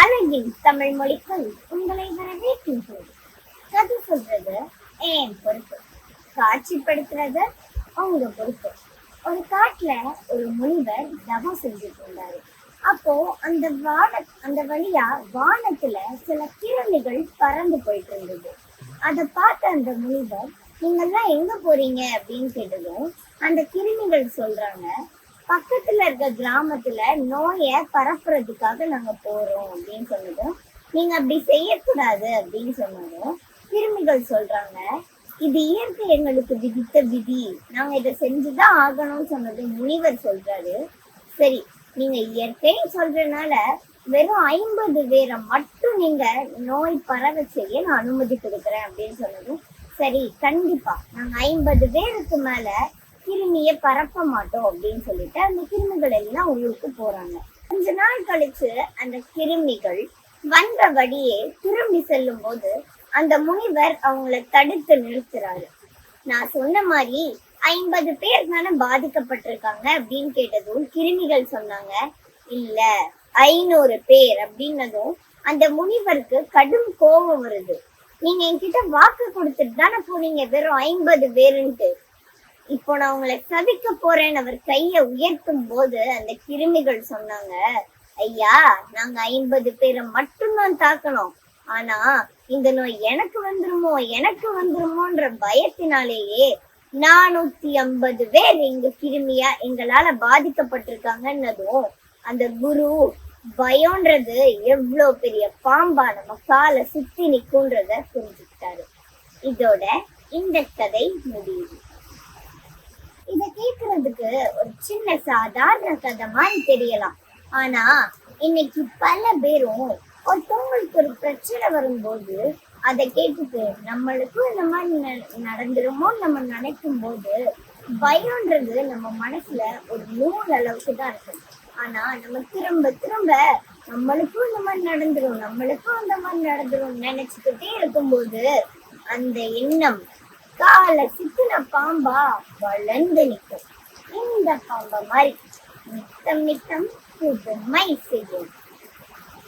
அழகின் தமிழ் மொழிக்குள் உங்களை வரவேற்கின்றது. கதை சொல்றது என் பொறுப்பு, காட்சிப்படுத்துறது உங்க பொறுப்பு. ஒரு காட்டுல ஒரு முனிவர் தவம் செஞ்சுட்டு இருந்தாரு. அப்போ அந்த வழியா வானத்துல சில கிழமைகள் பறந்து போயிட்டு இருந்தது. அதை பார்த்த அந்த முனிவர், நீங்கெல்லாம் எங்க போறீங்க அப்படின்னு கேட்டதும் அந்த கிருமிகள் சொல்றாங்க, பக்கத்துல இருக்க கிராமத்துல நோயை பரப்புறதுக்காக நாங்க போறோம் அப்படின்னு சொன்னதும், நீங்க அப்படி செய்யக்கூடாது அப்படின்னு சொன்னதும் கிருமிகள் சொல்றாங்க, இது இயற்கை எங்களுக்கு விதித்த விதி, நாங்க இதை செஞ்சுதான் ஆகணும்னு சொன்னதும் முனிவர் சொல்றாரு, சரி நீங்க இயற்கை சொல்றதுனால வெறும் 50 பேரை மட்டும் நீங்க நோய் பரவ செய்ய நான் அனுமதி கொடுக்குறேன் அப்படின்னு சொன்னதும், சரி கண்டிப்பா நாங்க 50 பேருக்கு மேல கிருமியை பரப்ப மாட்டோம் அப்படின்னு சொல்லிட்டு அந்த கிருமிகள் எல்லாம் உள்ளுக்கு போறாங்க. கொஞ்ச நாள் கழிச்சு அந்த கிருமிகள் வந்த வழியே திரும்பி செல்லும் போது அந்த முனிவர் அவங்களை தடுத்து நிறுத்துறாரு. நான் சொன்ன மாதிரி 50 பேர் தானே பாதிக்கப்பட்டிருக்காங்க அப்படின்னு கேட்டதும் கிருமிகள் சொன்னாங்க, இல்ல 500 பேர் அப்படின்னதும் அந்த முனிவருக்கு கடும் கோபம் வருது. நீங்க என்கிட்ட வாக்கு கொடுத்துட்டு தானே போனீங்க வெறும் 50 பேருன்ட்டு, இப்போ நான் உங்களை சபிக்க போறேன்னு அவர் கைய உயர்த்தும் போது அந்த கிருமிகள் சொன்னாங்க, ஐயா நாங்க 50 பேரை மட்டும்தான் தாக்கணும், ஆனா இந்த நோய் எனக்கு வந்துருமோன்ற பயத்தினாலேயே 450 பேர் எங்க கிருமியா எங்களால பாதிக்கப்பட்டிருக்காங்கன்னதும் அந்த குரு பயம்ன்றது எவ்வளவு பெரிய பாம்பா நம்ம காலை சுத்தி நிக்கும்ன்றத புரிஞ்சுக்கிட்டாரு. இதோட இந்த கதை முடியுது. இத கேக்குறதுக்கு ஒரு சின்ன சாதாரண கதை மாதிரி தெரியலாம். ஆனா இன்னைக்கு பல பேரும் ஒருத்தவங்களுக்கு ஒரு பிரச்சனை வரும்போது அதை கேட்டுட்டு நம்மளுக்கும் இந்த மாதிரி நடந்துருமோ நம்ம நினைக்கும் போது பயம்ன்றது நம்ம மனசுல ஒரு 100 அளவுக்கு தான் இருக்கும். ஆனா நம்ம திரும்ப திரும்ப நம்மளுக்கும் இந்த மாதிரி நடந்துரும் நினைச்சுக்கிட்டே இருக்கும்போது அந்த எண்ணம் கால சித்தின பாம்பா வளர்ந்து நிற்கும். இந்த பாம்பை மாதிரி நித்தம் புதுமை செய்யும்.